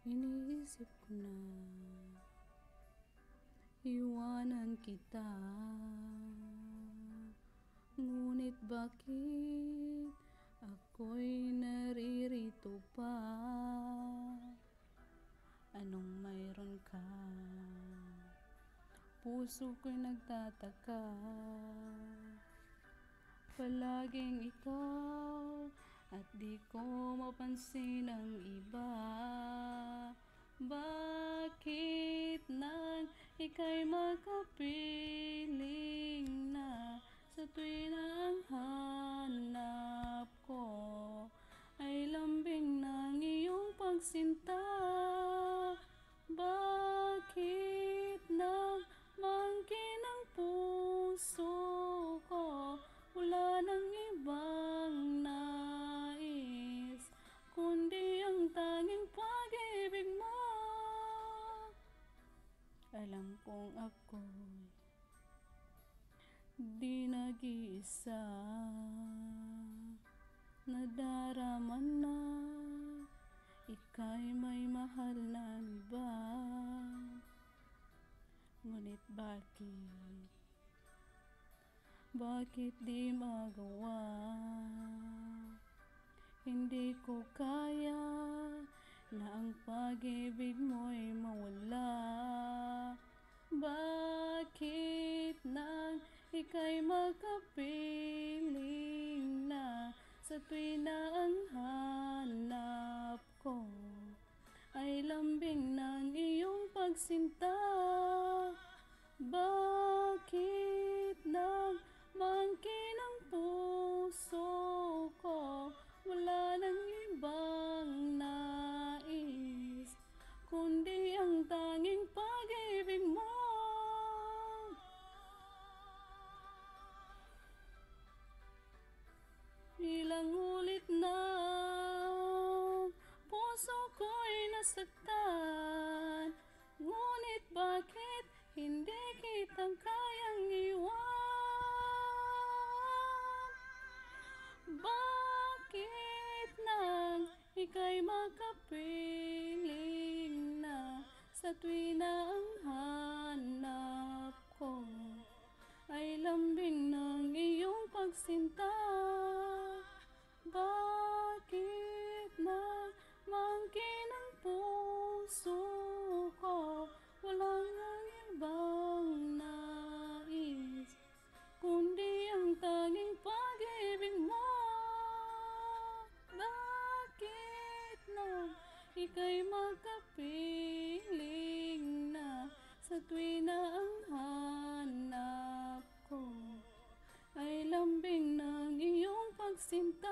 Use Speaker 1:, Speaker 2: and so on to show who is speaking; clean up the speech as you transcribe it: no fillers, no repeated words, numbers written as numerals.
Speaker 1: Iniisip ko na iwanan kita, ngunit bakit ako'y naririto pa? Anong mayroon ka? Puso ko'y nagtataka, palaging ikaw at di ko mapansin ang iba. Bakit nang ika'y makapiling na, sa tuwing na ang hanap ko ay lambing ng iyong pagsinta? Bakit nang mangkin ang puso ko, wala nang ibang nais kundi ang tanging pag-ibig mo? Alam kong ako'y di nag-iisa, nadarama na ika'y may mahal na iba. Ngunit bakit di magawa? Hindi ko kaya na ang pag-ibig mo'y mawala. Bakit nang ika'y makapiling na, sa tuwing na ang hanap ko ay lambing ng iyong pagsinta? Bakit nang mangkin ang puso ko, wala nang ibang nais kundi ang tanging pag-ibig mo? Ilang ulit na puso ko'y nasaktan, ngunit bakit hindi kita kayang iwan? Bakit nang ika'y makapiling na, sa tuwing na ang hanap ko ay lambing ng iyong pagsinta? Bakit nang mangkin ang puso ko, wala nang ibang nais kundi ang tanging pag-ibig mo? Bakit nang ika'y makapiling na, sa tuwing na ang hanap ko ay lambing ng iyong pagsinta?